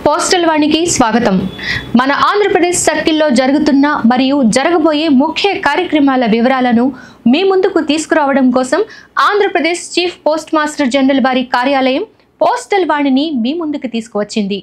Postal వాణికి స్వాగతం. మన ఆంధ్రప్రదేశ్ సర్కిల్లో జరుగుతున్న మరియు జరగబోయే ముఖ్య కార్యక్రమాల వివరాలను మీ ముందుకు తీసుకురావడం కోసం Andhra Pradesh chief postmaster general వారి కార్యాలయం పోస్టల్ వాణిని మీ ముందుకు తీసుకువచ్చింది.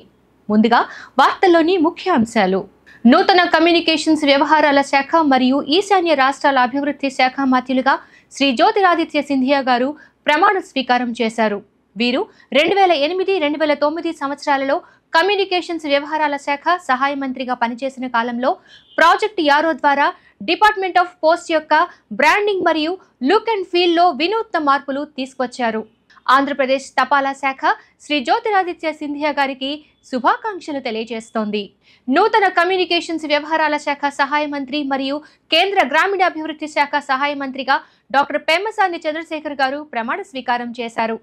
ముందుగా వార్తల్లోని ముఖ్య అంశాలు. నూతన కమ్యూనికేషన్స్ వ్యవహారాల శాఖ మరియు ఈశాన్య రాష్ట్రాల అభివృద్ధి శాఖ మంత్రులుగా శ్రీ జ్యోతిరాదిత్య సింధియా గారు ప్రమాణ స్వీకారం చేశారు. వీరు 2008-2009 సంవత్సరాలలో కమ్యూనికేషన్స్ వ్యవహారాల శాఖ సహాయ మంత్రిగా పనిచేసిన కాలంలో ప్రాజెక్ట్ యారో ద్వారా డిపార్ట్మెంట్ ఆఫ్ పోస్ట్ యొక్క బ్రాండింగ్ మరియు లుక్ అండ్ ఫీల్ లో వినూత్న మార్పులు తీసుకొచ్చారు. ఆంధ్రప్రదేశ్ తపాలా శాఖ శ్రీ జ్యోతిరాదిత్య సింధియా గారికి శుభాకాంక్షలు తెలియజేస్తోంది. నూతన కమ్యూనికేషన్స్ వ్యవహారాల శాఖ సహాయ మంత్రి మరియు కేంద్ర గ్రామీణాభివృద్ధి శాఖ సహాయ మంత్రిగా డాక్టర్ పెమ్మసాని చంద్రశేఖర్ గారు ప్రమాణ స్వీకారం చేశారు.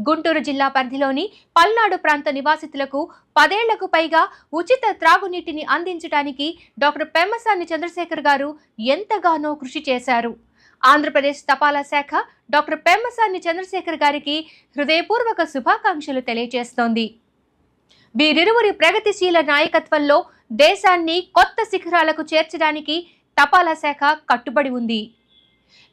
గుంటూరు జిల్లా పరిధిలోని పల్నాడు ప్రాంత నివాసితులకు 10 ఏళ్లకు పైగా ఉచిత త్రాగునీటిని అందించడానికి డాక్టర్ పెమ్మసాని చంద్రశేఖర్ గారు ఎంతగానో కృషి చేశారు. ఆంధ్రప్రదేశ్ తపాలా శాఖ డాక్టర్ పెమ్మసాని చంద్రశేఖర్ గారికి హృదయపూర్వక శుభాకాంక్షలు తెలియజేస్తోంది. వీరిరువురి ప్రగతిశీల నాయకత్వంలో దేశాన్ని కొత్త శిఖరాలకు చేర్చడానికి తపాలా శాఖ కట్టుబడి ఉంది.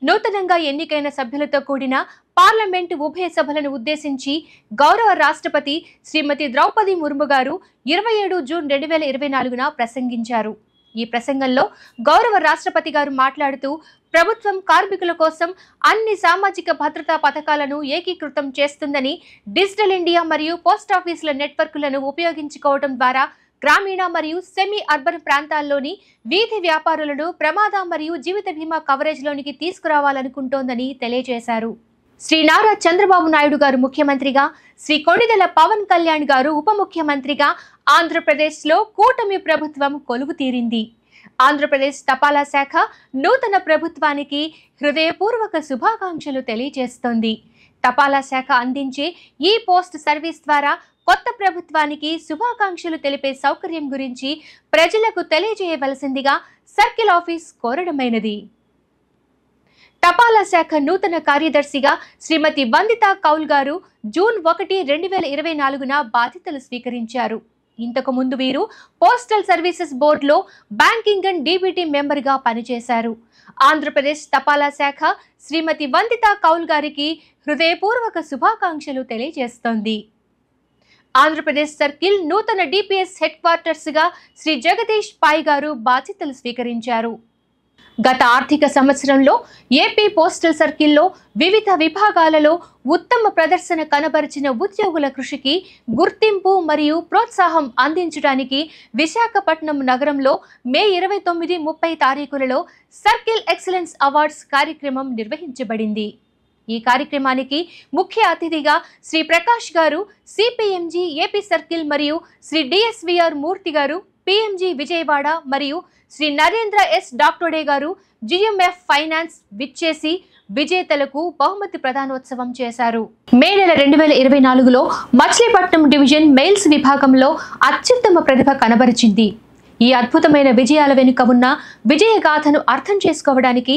నూతనంగా ఎన్నికైన సభ్యులతో కూడిన పార్లమెంటు ఉభయ సభలను ఉద్దేశించి గౌరవ రాష్ట్రపతి శ్రీమతి ద్రౌపది ముర్ము గారు 27 జూన్ 2024న ప్రసంగించారు. ఈ ప్రసంగంలో గౌరవ రాష్ట్రపతి గారు మాట్లాడుతూ ప్రభుత్వం కార్మికుల కోసం అన్ని సామాజిక భద్రతా పథకాలను ఏకీకృతం చేస్తుందని, డిజిటల్ ఇండియా మరియు పోస్ట్ ఆఫీసుల నెట్వర్క్లను ఉపయోగించుకోవడం ద్వారా గ్రామీణ మరియు సెమీ అర్బన్ ప్రాంతాల్లోని వీధి వ్యాపారులను ప్రమాద మరియు జీవిత బీమా కవరేజ్లోనికి తీసుకురావాలనుకుంటోందని తెలియజేశారు. శ్రీ నారా చంద్రబాబు నాయుడు గారు ముఖ్యమంత్రిగా, శ్రీ కొణిదెల పవన్ కళ్యాణ్ గారు ఉప ముఖ్యమంత్రిగా ఆంధ్రప్రదేశ్లో కూటమి ప్రభుత్వం కొలువు తీరింది. ఆంధ్రప్రదేశ్ తపాలా శాఖ నూతన ప్రభుత్వానికి హృదయపూర్వక శుభాకాంక్షలు తెలియజేస్తోంది. తపాలా శాఖ అందించే ఈ పోస్ట్ సర్వీస్ ద్వారా కొత్త ప్రభుత్వానికి శుభాకాంక్షలు తెలిపే సౌకర్యం గురించి ప్రజలకు తెలియజేయవలసిందిగా సర్కిల్ ఆఫీస్ కోరడమైనది. తపాలా శాఖ నూతన కార్యదర్శిగా శ్రీమతి వందితా కౌల్ గారు జూన్ 1, 2024న బాధ్యతలు స్వీకరించారు. ఇంతకు ముందు వీరు పోస్టల్ సర్వీసెస్ బోర్డులో బ్యాంకింగ్ అండ్ డీబీటీ మెంబర్గా పనిచేశారు. ఆంధ్రప్రదేశ్ తపాలా శాఖ శ్రీమతి వందితా కౌల్ గారికి హృదయపూర్వక శుభాకాంక్షలు తెలియజేస్తోంది. ఆంధ్రప్రదేశ్ సర్కిల్ నూతన డిపిఎస్ హెడ్ క్వార్టర్స్ గా శ్రీ జగదీష్ పాయ్ గారు బాధ్యతలు స్వీకరించారు. గత ఆర్థిక సంవత్సరంలో ఏపీ పోస్టల్ సర్కిల్లో వివిధ విభాగాలలో ఉత్తమ ప్రదర్శన కనబరిచిన ఉద్యోగుల కృషికి గుర్తింపు మరియు ప్రోత్సాహం అందించడానికి విశాఖపట్నం నగరంలో మే 29, 30 తారీఖులలో సర్కిల్ ఎక్సలెన్స్ అవార్డ్స్ కార్యక్రమం నిర్వహించబడింది. ఈ కార్యక్రమానికి ముఖ్య అతిథిగా శ్రీ ప్రకాష్ గారు సిపిఎంజి ఏపీ సర్కిల్ మరియు శ్రీ డిఎస్విఆర్ మూర్తి గారు పిఎంజి విజయవాడ మరియు శ్రీ నరేంద్ర ఎస్ డాక్టోడే గారు జిఎంఎఫ్ ఫైనాన్స్ విచ్చేసి విజేతలకు బహుమతి ప్రదానోత్సవం చేశారు. మే నెల 2024లో మచిలీపట్నం డివిజన్ మెయిల్స్ విభాగంలో అత్యుత్తమ ప్రతిభ కనబరిచింది. ఈ అద్భుతమైన విజయాల వెనుక ఉన్న విజయగాథను అర్థం చేసుకోవడానికి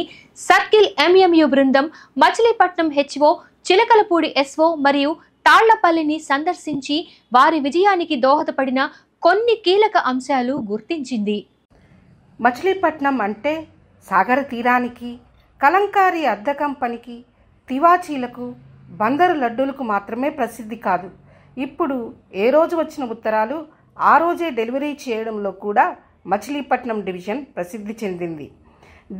సర్కిల్ ఎంఎంయు బృందం మచిలీపట్నం హెచ్ఓ, చిలకలపూడి ఎస్ఓ మరియు తాళ్లపల్లిని సందర్శించి వారి విజయానికి దోహదపడిన కొన్ని కీలక అంశాలు గుర్తించింది. మచిలీపట్నం అంటే సాగర తీరానికి, కలంకారీ అద్దకం పనికి, తివాచీలకు, బందరు లడ్డూలకు మాత్రమే ప్రసిద్ధి కాదు. ఇప్పుడు ఏ రోజు వచ్చిన ఉత్తరాలు ఆ రోజే డెలివరీ చేయడంలో కూడా మచిలీపట్నం డివిజన్ ప్రసిద్ధి చెందింది.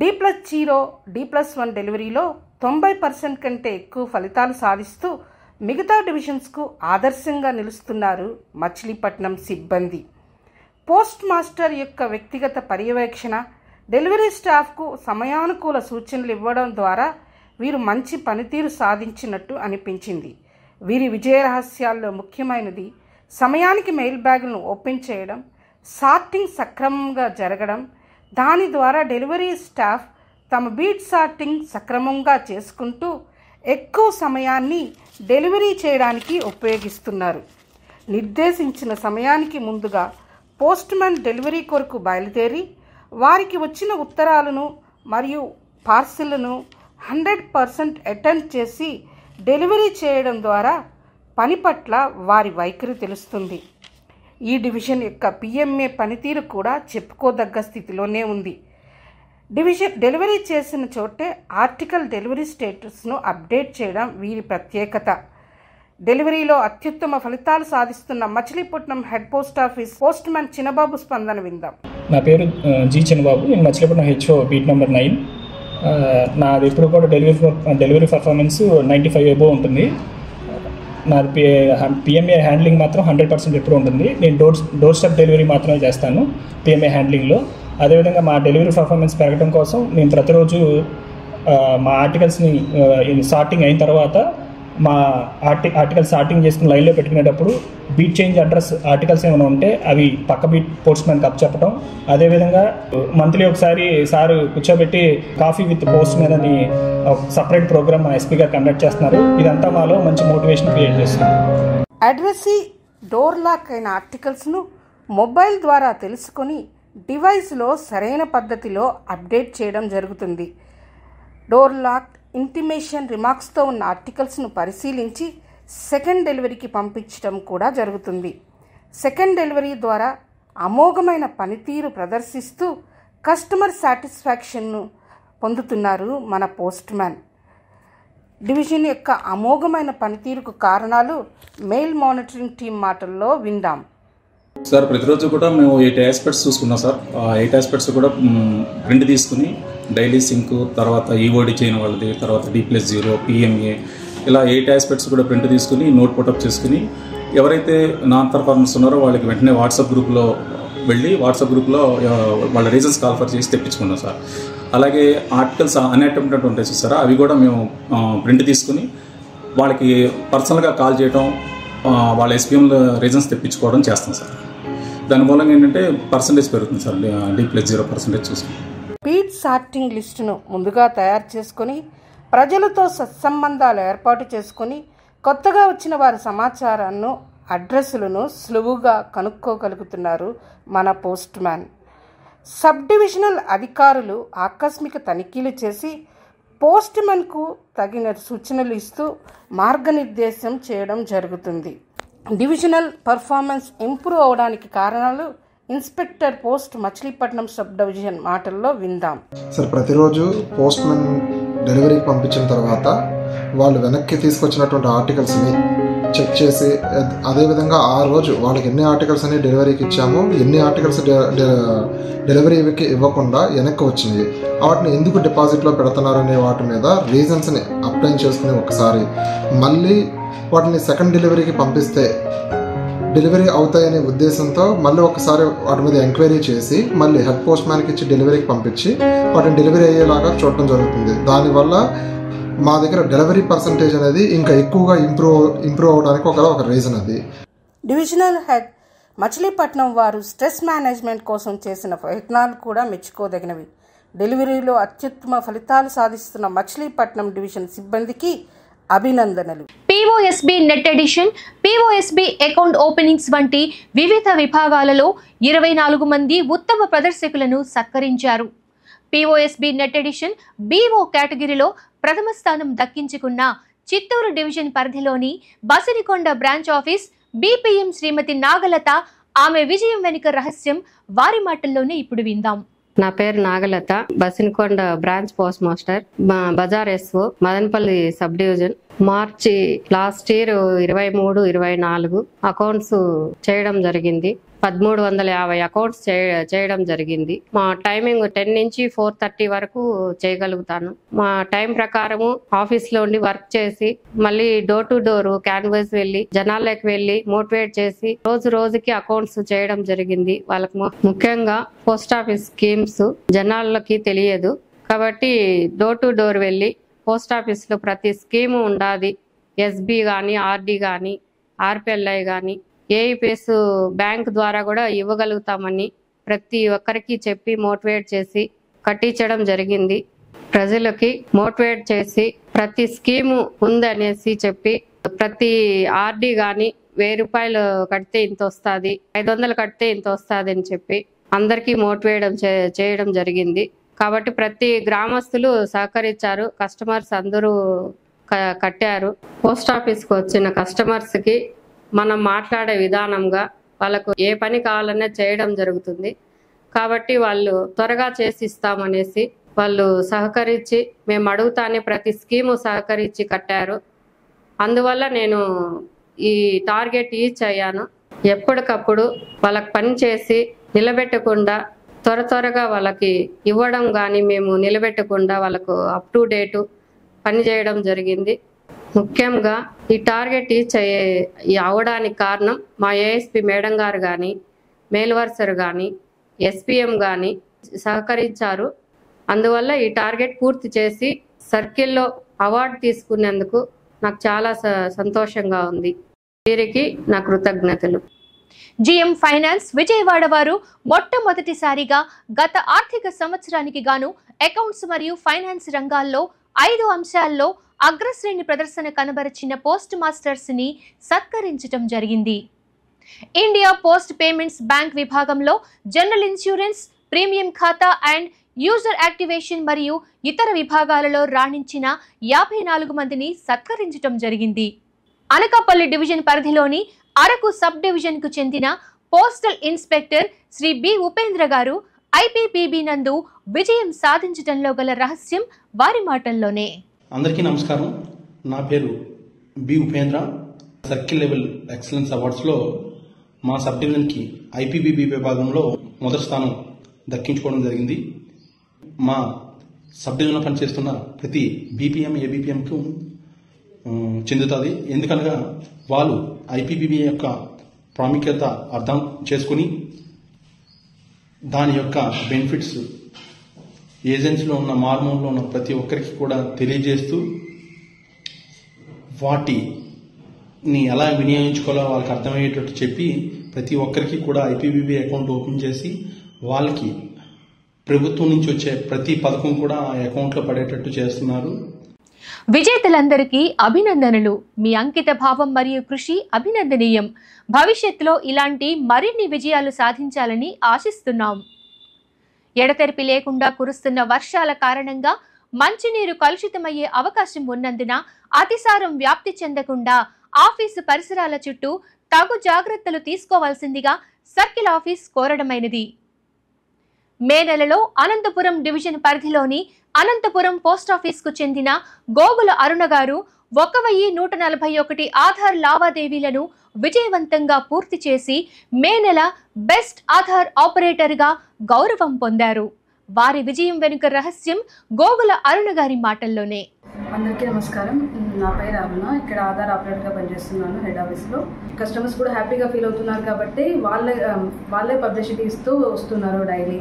D+0, D+1 డెలివరీలో 90% కంటే ఎక్కువ ఫలితాలు సాధిస్తూ మిగతా డివిజన్స్కు ఆదర్శంగా నిలుస్తున్నారు మచిలీపట్నం సిబ్బంది. పోస్ట్ మాస్టర్ యొక్క వ్యక్తిగత పర్యవేక్షణ, డెలివరీ స్టాఫ్కు సమయానుకూల సూచనలు ఇవ్వడం ద్వారా వీరు మంచి పనితీరు సాధించినట్టు అనిపించింది. వీరి విజయ రహస్యాల్లో ముఖ్యమైనది సమయానికి మెయిల్ బ్యాగులను ఓపెన్ చేయడం, సార్టింగ్ సక్రమంగా జరగడం, దాని ద్వారా డెలివరీ స్టాఫ్ తమ బీట్ సార్టింగ్ సక్రమంగా చేసుకుంటూ ఎక్కువ సమయాన్ని డెలివరీ చేయడానికి ఉపయోగిస్తున్నారు. నిర్దేశించిన సమయానికి ముందుగా పోస్ట్మెన్ డెలివరీ కొరకు బయలుదేరి వారికి వచ్చిన ఉత్తరాలను మరియు పార్సిళ్లను 100% అటెండ్ చేసి డెలివరీ చేయడం ద్వారా పని పట్ల వారి వైఖరి తెలుస్తుంది. ఈ డివిజన్ యొక్క పిఎంఏ పనితీరు కూడా చెప్పుకోదగ్గ స్థితిలోనే ఉంది. డివిజన్ డెలివరీ చేసిన చోటే ఆర్టికల్ డెలివరీ స్టేటస్ను అప్డేట్ చేయడం వీరి ప్రత్యేకత. డెలివరీలో అత్యుత్తమ ఫలితాలు సాధిస్తున్న Machilipatnam head post office postman Chinnababu స్పందన విందాం. నా పేరు జి చిన్నబాబు. నేను మచిలీపట్నం హెచ్ఓ బీట్ నెంబర్ 9. నాది ఎప్పుడు కూడా డెలివరీ పర్ఫార్మెన్స్ 95 అబోవ్ ఉంటుంది. నాది పిఎంఏ హ్యాండ్లింగ్ మాత్రం 100% ఎప్పుడు ఉంటుంది. నేను డోర్ స్టెప్ డెలివరీ మాత్రమే చేస్తాను పిఎంఏ హ్యాండ్లింగ్లో. అదేవిధంగా మా డెలివరీ పర్ఫార్మెన్స్ పెరగడం కోసం నేను ప్రతిరోజు మా ఆర్టికల్స్ని సార్టింగ్ అయిన తర్వాత మా ఆర్టికల్ సార్టింగ్ చేసుకుని లైన్లో పెట్టుకునేటప్పుడు బీట్ చేంజ్ అడ్రస్ ఆర్టికల్స్ ఏమైనా ఉంటే అవి పక్క బీట్ పోస్ట్ మ్యాన్కి అప్పచెప్పడం. అదేవిధంగా మంత్లీ ఒకసారి సార్ కూర్చోబెట్టి కాఫీ విత్ పోస్ట్ మ్యాన్ అని సపరేట్ ప్రోగ్రామ్ మా ఎస్పీ గారు కండక్ట్ చేస్తున్నారు. ఇదంతా మాలో మంచి మోటివేషన్ క్రియేట్ చేస్తుంది. అడ్రసీ డోర్ లాక్ అయిన ఆర్టికల్స్ను మొబైల్ ద్వారా తెలుసుకొని డివైస్లో సరైన పద్ధతిలో అప్డేట్ చేయడం జరుగుతుంది. డోర్ లాక్ ఇంటిమేషన్ రిమార్క్స్తో ఉన్న ఆర్టికల్స్ను పరిశీలించి సెకండ్ డెలివరీకి పంపించడం కూడా జరుగుతుంది. సెకండ్ డెలివరీ ద్వారా అమోఘమైన పనితీరు ప్రదర్శిస్తూ కస్టమర్ సాటిస్ఫాక్షన్ను పొందుతున్నారు మన పోస్ట్ మ్యాన్. డివిజన్ యొక్క అమోఘమైన పనితీరుకు కారణాలు మెయిల్ మానిటరింగ్ టీం మాటల్లో విందాం. సార్, ప్రతిరోజు కూడా మేము 8 ఆస్పెక్ట్స్ చూసుకున్నాం సార్. 8 ఆస్పెక్ట్స్ కూడా ప్రింట్ తీసుకుని డైలీ సింక్, తర్వాత ఈఓడి చేయని వాళ్ళది, తర్వాత D+0, పిఎంఏ, ఇలా 8 ఆస్పెక్ట్స్ కూడా ప్రింట్ తీసుకుని నోట్ పుటప్ చేసుకుని ఎవరైతే నాన్ పర్ఫార్మెన్స్ ఉన్నారో వాళ్ళకి వెంటనే వాట్సాప్ గ్రూప్లో వాళ్ళ రీజన్స్ కాల్ఫర్ చేసి తెప్పించుకున్నాం సార్. అలాగే ఆర్టికల్స్ అన్అటెంప్టెడ్ ఉంటాయి చూసారా, అవి కూడా మేము ప్రింట్ తీసుకుని వాళ్ళకి పర్సనల్గా కాల్ చేయడం, వాళ్ళ ఎస్పీఎంలో రీజన్స్ తెప్పించుకోవడం చేస్తాం సార్. దాని మూలంగా ఏంటంటే పర్సంటేజ్ పెరుగుతుంది సార్, D+0% చూసుకుని. బీట్ సార్టింగ్ లిస్టును ముందుగా తయారు చేసుకొని ప్రజలతో సత్సంబంధాలు ఏర్పాటు చేసుకొని కొత్తగా వచ్చిన వారి సమాచారాన్ని అడ్రస్లను సులువుగా కనుక్కోగలుగుతున్నారు మన పోస్ట్ మ్యాన్. సబ్ డివిజనల్ అధికారులు ఆకస్మిక తనిఖీలు చేసి పోస్ట్ మ్యాన్కు తగిన సూచనలు ఇస్తూ మార్గనిర్దేశం చేయడం జరుగుతుంది. డివిజనల్ పర్ఫార్మెన్స్ ఇంప్రూవ్ అవడానికి కారణాలు inspector post Machilipatnam sub division మాటల్లో విందాం. సార్, ప్రతిరోజు పోస్ట్ మ్యాన్ డెలివరీకి పంపించిన తర్వాత వాళ్ళు వెనక్కి తీసుకొచ్చినటువంటి ఆర్టికల్స్ని చెక్ చేసి, అదేవిధంగా ఆ రోజు వాళ్ళకి ఎన్ని ఆర్టికల్స్ అని డెలివరీకి ఇచ్చామో, ఎన్ని ఆర్టికల్స్ డెలివరీకి ఇవ్వకుండా వెనక్కి వచ్చినాయి, వాటిని ఎందుకు డిపాజిట్లో పెడుతున్నారనే వాటి మీద రీజన్స్ని అప్లై చేసుకుని ఒకసారి మళ్ళీ వాటిని సెకండ్ డెలివరీకి పంపిస్తే డెలివరీ అవుతాయనే ఉద్దేశంతో మళ్ళీ ఒకసారి వాటి మీద ఎంక్వైరీ చేసి మళ్ళీ హెడ్ పోస్ట్ మ్యాన్కి ఇచ్చి డెలివరీకి పంపించి వాటిని డెలివరీ అయ్యేలాగా చూడటం జరుగుతుంది. దానివల్ల మా దగ్గర డెలివరీ పర్సంటేజ్ అనేది ఇంకా ఎక్కువగా ఇంప్రూవ్ అవడానికి ఒక రీజన్ అది. డివిజనల్ హెడ్ మచిలీపట్నం వారు స్ట్రెస్ మేనేజ్మెంట్ కోసం చేసిన ప్రయత్నాలు కూడా మెచ్చుకోదగినవి. డెలివరీలో అత్యుత్తమ ఫలితాలు సాధిస్తున్న మచిలీపట్నం డివిజన్ సిబ్బందికి అభినందనలు. పిఓఎస్బి నెట్ ఎడిషన్, పిఓఎస్బి అకౌంట్ ఓపెనింగ్స్ వంటి వివిధ విభాగాలలో 24 మంది ఉత్తమ ప్రదర్శకులను సత్కరించారు. పిఓఎస్బి నెట్ ఎడిషన్ బీఓ కేటగిరీలో ప్రథమ స్థానం దక్కించుకున్న చిత్తూరు డివిజన్ పరిధిలోని బసిరికొండ బ్రాంచ్ ఆఫీస్ బీపీఎం శ్రీమతి నాగలత. ఆమె విజయం వెనుక రహస్యం వారి మాటల్లోనే ఇప్పుడు విందాం. నా పేరు Nagalatha, Basinikonda branch postmaster, Bazar SO, Madanapalle sub division. మార్చి లాస్ట్ ఇయర్ 23-24 అకౌంట్స్ చేయడం జరిగింది. 1350 అకౌంట్స్ చేయడం జరిగింది. మా టైమింగ్ 10 నుంచి 4:30 వరకు చేయగలుగుతాను. మా టైం ప్రకారము ఆఫీస్ లో ఉండి వర్క్ చేసి మళ్ళీ డోర్ టు డోర్ క్యాన్వాస్ వెళ్ళి జనాల్లోకి వెళ్ళి మోటివేట్ చేసి రోజుకి అకౌంట్స్ చేయడం జరిగింది. వాళ్ళకి ముఖ్యంగా పోస్ట్ ఆఫీస్ స్కీమ్స్ జనాలకి తెలియదు కాబట్టి డోర్ టు డోర్ వెళ్ళి పోస్ట్ ఆఫీస్ లో ప్రతి స్కీము ఉండాలి. ఎస్బి గాని, ఆర్డి గాని, ఆర్పిఎల్ఐ గాని, ఏఈపీఎస్ బ్యాంక్ ద్వారా కూడా ఇవ్వగలుగుతామని ప్రతి ఒక్కరికి చెప్పి మోటివేట్ చేసి కట్టించడం జరిగింది. ప్రజలకి మోటివేట్ చేసి ప్రతి స్కీము ఉందనేసి చెప్పి ప్రతి ఆర్డి గాని 1000 రూపాయలు కడితే ఇంత వస్తుంది, 500 కడితే ఇంత వస్తుంది అని చెప్పి అందరికీ మోటివేట్ చేయడం జరిగింది. కాబట్టి ప్రతి గ్రామస్తులు సహకరించారు. కస్టమర్స్ అందరూ కట్టారు. పోస్ట్ ఆఫీస్కి వచ్చిన కస్టమర్స్కి మనం మాట్లాడే విధానంగా వాళ్ళకు ఏ పని కావాలన్నా చేయడం జరుగుతుంది. కాబట్టి వాళ్ళు త్వరగా చేసి ఇస్తామనేసి వాళ్ళు సహకరించి, మేము అడుగుతానే ప్రతి స్కీము సహకరించి కట్టారు. అందువల్ల నేను ఈ టార్గెట్ రీచ్ అయ్యాను. ఎప్పటికప్పుడు వాళ్ళకి పని చేసి నిలబెట్టకుండా త్వరగా వాళ్ళకి ఇవ్వడం కానీ మేము నిలబెట్టకుండా వాళ్ళకు అప్ టు డేటు పని చేయడం జరిగింది. ముఖ్యంగా ఈ టార్గెట్ రీచ్ అవ్వడానికి కారణం మా ఏఎస్పీ మేడం గారు కానీ, మేల్వర్సర్ కానీ, ఎస్పీఎం కానీ సహకరించారు. అందువల్ల ఈ టార్గెట్ పూర్తి చేసి సర్కిల్లో అవార్డు తీసుకునేందుకు నాకు చాలా సంతోషంగా ఉంది. వీరికి నా కృతజ్ఞతలు. జిఎం ఫైనాన్స్ విజయవాడ వారు మొట్టమొదటిసారిగా గత ఆర్థిక సంవత్సరానికి గాను అకౌంట్స్ మరియు ఫైనాన్స్ రంగాల్లో 5 అంశాల్లో అగ్రశ్రేణి ప్రదర్శన కనబరిచిన పోస్ట్ మాస్టర్స్ ని సత్కరించడం జరిగింది. ఇండియా పోస్ట్ పేమెంట్స్ బ్యాంక్ విభాగంలో జనరల్ ఇన్సూరెన్స్, ప్రీమియం ఖాతా అండ్ యూజర్ యాక్టివేషన్ మరియు ఇతర విభాగాలలో రాణించిన 54 మందిని సత్కరించడం జరిగింది. అనకాపల్లి డివిజన్ పరిధిలోని అరకు సబ్ డివిజన్ కు చెందిన postal inspector Shri B Upendra గారు ఐపీపీబీ నందు విజయం సాధించడంలో గల రహస్యం వారి మాటల్లోనే. అందరికీ నమస్కారం. నా పేరు B Upendra. Circle level excellence అవార్డ్స్లో మా సబ్ డివిజన్కి ఐపీబీబీ విభాగంలో మొదటి స్థానం దక్కించుకోవడం జరిగింది. మా సబ్ డివిజన్లో పనిచేస్తున్న ప్రతి బీపీఎం, ఏబీపీఎంకు చెందుతుంది. ఎందుకనగా వాళ్ళు ఐపీబీబీ యొక్క ప్రాముఖ్యత అర్థం చేసుకుని దాని యొక్క బెనిఫిట్స్ ఏజెన్సీలో ఉన్న, మార్మూల్లో ఉన్న ప్రతి ఒక్కరికి కూడా తెలియజేస్తూ వాటిని ఎలా వినియోగించుకోవాలో వాళ్ళకి అర్థమయ్యేటట్టు చెప్పి ప్రతి ఒక్కరికి కూడా ఐపీబీబీ అకౌంట్ ఓపెన్ చేసి వాళ్ళకి ప్రభుత్వం నుంచి వచ్చే ప్రతి పథకం కూడా ఆ అకౌంట్లో పడేటట్టు చేస్తున్నారు. విజేతలందరికీ అభినందనలు. మీ అంకిత భావం మరియు కృషి అభినందనీయం. భవిష్యత్తులో ఇలాంటి మరిన్ని విజయాలు సాధించాలని ఆశిస్తున్నాం. ఎడతెరిపి లేకుండా కురుస్తున్న వర్షాల కారణంగా మంచినీరు కలుషితమయ్యే అవకాశం ఉన్నందున అతిసారం వ్యాప్తి చెందకుండా ఆఫీసు పరిసరాల చుట్టూ తగు జాగ్రత్తలు తీసుకోవాల్సిందిగా సర్కిల్ ఆఫీస్ కోరడమైనది. మే నెలలో అనంతపురం డివిజన్ పరిధిలోని అనంతపురం పోస్టాఫీస్కు చెందిన గోగుల అరుణ గారు 1141 ఆధార్ లావాదేవీలను విజయవంతంగా పూర్తి చేసి మే నెల బెస్ట్ ఆధార్ ఆపరేటర్గా గౌరవం పొందారు. వారి విజయం వెనుక రహస్యం గోగుల అరుణ గారి మాటల్లోనే. అందరికీ నమస్కారం. నా పేరు అరుణ. ఇక్కడ ఆధార్ ఆపరేటర్గా పనిచేస్తున్నాను హెడ్ ఆఫీస్లో. కస్టమర్స్ కూడా హ్యాపీగా ఫీల్ అవుతున్నారు కాబట్టి వాళ్ళే పబ్లిసిటీ ఇస్తూ వస్తున్నారు daily.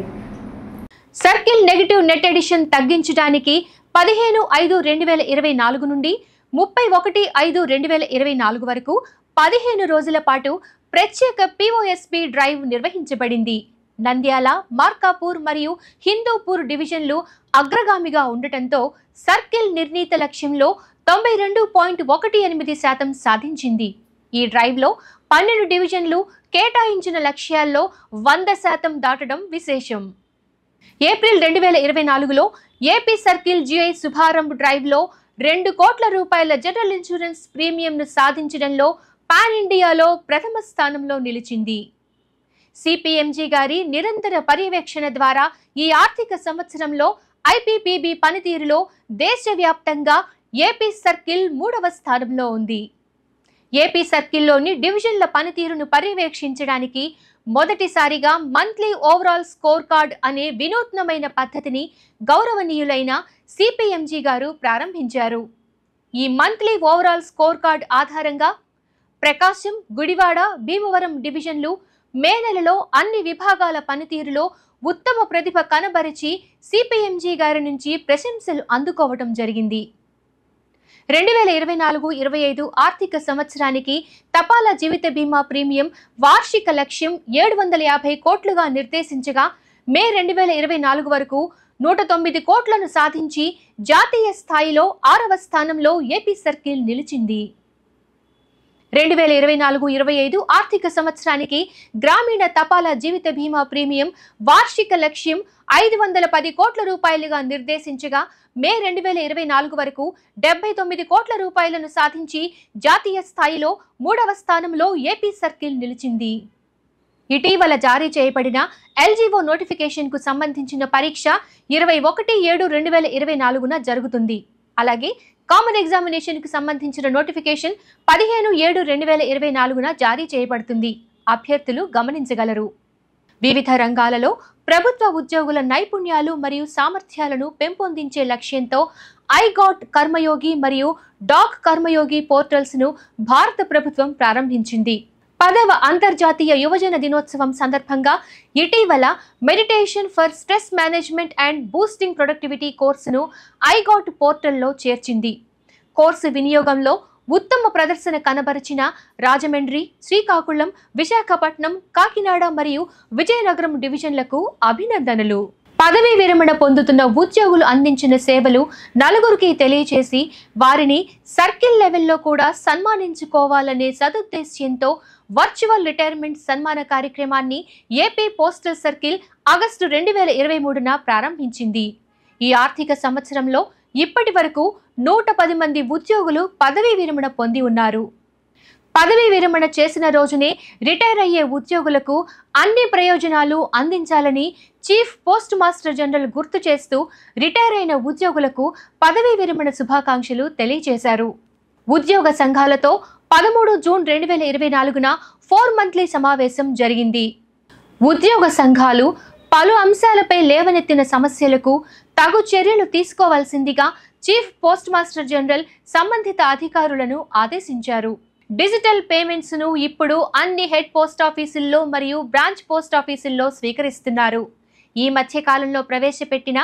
Circle negative net addition తగ్గించడానికి 15/5/2024 నుండి 31/5/2024 వరకు 15 రోజుల పాటు ప్రత్యేక POSP డ్రైవ్ నిర్వహించబడింది. నంద్యాల, మార్కాపూర్ మరియు హిందూపూర్ డివిజన్లు అగ్రగామిగా ఉండటంతో సర్కిల్ నిర్ణీత లక్ష్యంలో 92.18% సాధించింది. ఈ డ్రైవ్లో 12 డివిజన్లు కేటాయించిన లక్ష్యాల్లో 100% దాటడం విశేషం. ఏప్రిల్ 2024లో ఏపీ సర్కిల్ GI శుభారంభ్ డ్రైవ్లో 2 కోట్ల రూపాయల జనరల్ ఇన్సూరెన్స్ ప్రీమియంను సాధించడంలో పాన్ ఇండియాలో ప్రథమ స్థానంలో నిలిచింది. సిపిఎంజీ గారి నిరంతర పర్యవేక్షణ ద్వారా ఈ ఆర్థిక సంవత్సరంలో ఐపీపీబీ పనితీరులో దేశవ్యాప్తంగా ఏపీ సర్కిల్ 3వ స్థానంలో ఉంది. ఏపీ సర్కిల్లోని డివిజన్ల పనితీరును పర్యవేక్షించడానికి మొదటిసారిగా మంత్లీ ఓవరాల్ స్కోర్ కార్డ్ అనే వినూత్నమైన పద్ధతిని గౌరవనీయులైన సిపిఎంజీ గారు ప్రారంభించారు. ఈ మంత్లీ ఓవరాల్ స్కోర్ కార్డ్ ఆధారంగా ప్రకాశం, గుడివాడ, భీమవరం డివిజన్లు మే నెలలో అన్ని విభాగాల పనితీరులో ఉత్తమ ప్రతిభ కనబరిచి సిపిఎంజీ గారి నుంచి ప్రశంసలు అందుకోవడం జరిగింది. 2024-25 ఆర్థిక సంవత్సరానికి తపాలా జీవిత బీమా ప్రీమియం వార్షిక లక్ష్యం 750 కోట్లుగా నిర్దేశించగా మే 2024 వరకు 109 కోట్లను సాధించి జాతీయ స్థాయిలో 6వ స్థానంలో ఏపీ సర్కిల్ నిలిచింది. 2024-25 ఆర్థిక సంవత్సరానికి గ్రామీణ తపాలా జీవిత బీమా ప్రీమియం వార్షిక లక్ష్యం 510 కోట్ల రూపాయలుగా నిర్దేశించగా మే 2024 వరకు 79 కోట్ల రూపాయలను సాధించి జాతీయ స్థాయిలో 3వ స్థానంలో ఏపీ సర్కిల్ నిలిచింది. ఇటీవల జారీ చేయబడిన ఎల్జీఓ నోటిఫికేషన్కు సంబంధించిన పరీక్ష 21/7/2024 జరుగుతుంది. అలాగే కామన్ ఎగ్జామినేషన్కు సంబంధించిన నోటిఫికేషన్ 15/7/2024 జారీ చేయబడుతుంది. అభ్యర్థులు గమనించగలరు. వివిధ రంగాలలో ప్రభుత్వ ఉద్యోగుల నైపుణ్యాలు మరియు సామర్థ్యాలను పెంపొందించే లక్ష్యంతో ఐగాట్ కర్మయోగి మరియు డాక్ కర్మయోగి పోర్టల్స్ను భారత ప్రభుత్వం ప్రారంభించింది. 10వ అంతర్జాతీయ యువజన దినోత్సవం సందర్భంగా ఇటీవల meditation for stress management and boosting productivity కోర్సును ఐగాట్ పోర్టల్లో చేర్చింది. కోర్సు వినియోగంలో ఉత్తమ ప్రదర్శన కనబరిచిన రాజమండ్రి, శ్రీకాకుళం, విశాఖపట్నం, కాకినాడ మరియు విజయనగరం డివిజన్లకు అభినందనలు. పదవీ విరమణ పొందుతున్న ఉద్యోగులు అందించిన సేవలు నలుగురికి తెలియచేసి వారిని సర్కిల్ లెవెల్లో కూడా సన్మానించుకోవాలనే సదుద్దేశ్యంతో వర్చువల్ రిటైర్మెంట్ సన్మాన కార్యక్రమాన్ని ఏపీ పోస్టల్ సర్కిల్ ఆగస్టు 2023న ప్రారంభించింది. ఈ ఆర్థిక సంవత్సరంలో ఇప్పటి వరకు 110 మంది ఉద్యోగులు పదవీ విరమణ పొంది ఉన్నారు. పదవీ విరమణ చేసిన రోజునే రిటైర్ అయ్యే ఉద్యోగులకు అన్ని ప్రయోజనాలు అందించాలని చీఫ్ పోస్ట్ మాస్టర్ జనరల్ గుర్తు చేస్తూ రిటైర్ అయిన ఉద్యోగులకు పదవీ విరమణ శుభాకాంక్షలు తెలియజేశారు. ఉద్యోగ సంఘాలతో 13 జూన్ 2024న 4 మంత్లీ సమావేశం జరిగింది. ఉద్యోగ సంఘాలు పలు అంశాలపై లేవనెత్తిన సమస్యలకు తగు చర్యలు తీసుకోవాల్సిందిగా చీఫ్ పోస్ట్ మాస్టర్ జనరల్ సంబంధిత అధికారులను ఆదేశించారు. డిజిటల్ పేమెంట్స్ ను ఇప్పుడు అన్ని హెడ్ పోస్ట్ ఆఫీసుల్లో మరియు బ్రాంచ్ పోస్ట్ ఆఫీసుల్లో స్వీకరిస్తున్నారు. ఈ మధ్య కాలంలో ప్రవేశపెట్టిన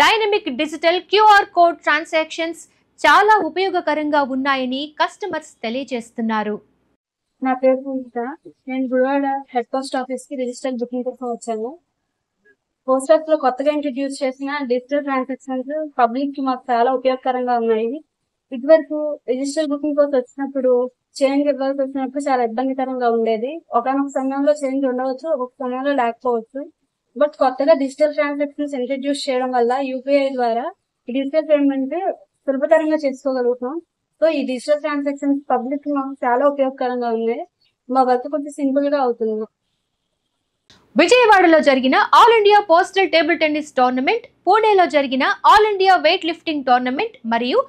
dynamic digital QR code transactions చాలా ఉపయోగకరంగా ఉన్నాయని కస్టమర్స్ తెలియజేస్తున్నారు. నా పేరు పూజిత. నేను గుడివాడ హెడ్ పోస్ట్ ఆఫీస్ కి రిజిస్టర్ బుకింగ్ కోసం వచ్చాను. పోస్ట్ ఆఫీస్ లో కొత్తగా ఇంట్రడ్యూస్ చేసిన డిజిటల్ ట్రాన్సాక్షన్స్ పబ్లిక్ కి మాకు చాలా ఉపయోగకరంగా ఉన్నాయి. ఇదివరకు రిజిస్టర్ బుకింగ్ కోసం వచ్చినప్పుడు చేంజ్ ఇవ్వాల్సి వచ్చినప్పుడు చాలా ఇబ్బందికరంగా ఉండేది. ఒకనొక సమయంలో చేంజ్ ఉండవచ్చు, ఒక్కొక్క సమయంలో లేకపోవచ్చు. బట్ కొత్తగా డిజిటల్ ట్రాన్సాక్షన్స్ ఇంట్రడ్యూస్ చేయడం వల్ల యూపీఐ ద్వారా డిజిటల్ పేమెంట్ సులభతరంగా చేసుకోగలుగుతాం. సో ఈ డిజిటల్ ట్రాన్సాక్షన్స్ పబ్లిక్ మాకు చాలా ఉపయోగకరంగా ఉన్నాయి. మా వర్క్ కొంచెం సింపుల్ గా అవుతుంది. విజయవాడలో జరిగిన all India postal table tennis tournament, పూణేలో జరిగిన all India weight lifting tournament మరియు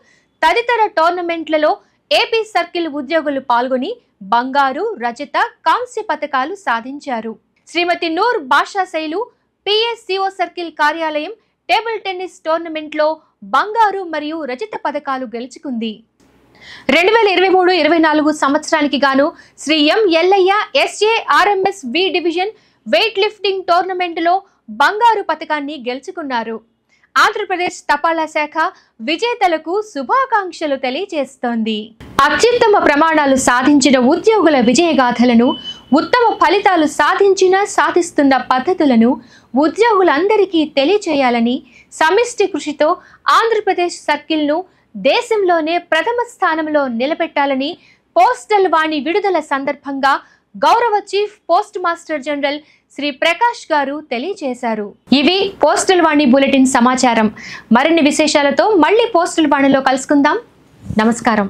తదితర టోర్నమెంట్లలో ఏపీ సర్కిల్ ఉద్యోగులు పాల్గొని బంగారు, రజత, కాంస్య పతకాలు సాధించారు. శ్రీమతి నూర్ బాషా శైలు పిఎస్సిఓ సర్కిల్ కార్యాలయం టేబుల్ టెన్నిస్ టోర్నమెంట్లో బంగారు మరియు రజత పతకాలు గెలుచుకుంది. 2023-24 సంవత్సరానికి గాను శ్రీ ఎం ఎల్లయ్య ఎస్ఏఆర్ఎంఎస్ వి డివిజన్ వెయిట్ లిఫ్టింగ్ టోర్నమెంట్లో బంగారు పతకాన్ని గెలుచుకున్నారు. ఆంధ్రప్రదేశ్ తపాలా శాఖ విజేతలకు శుభాకాంక్షలు తెలియజేస్తోంది. అత్యుత్తమ ప్రమాణాలు సాధించిన ఉద్యోగుల విజయగాథలను, ఉత్తమ ఫలితాలు సాధిస్తున్న పద్ధతులను ఉద్యోగులందరికీ తెలియచేయాలని సమిష్టి కృషితో ఆంధ్రప్రదేశ్ సర్కిల్ను దేశంలోనే ప్రథమ స్థానంలో నిలబెట్టాలని పోస్టల్ వాణి విడుదల సందర్భంగా గౌరవ chief postmaster general Shri Prakash గారు తెలియజేశారు. ఇవి పోస్టల్ వాణి బులెటిన్ సమాచారం. మరిన్ని విశేషాలతో మళ్ళీ పోస్టల్ వాణిలో కలుసుకుందాం. నమస్కారం.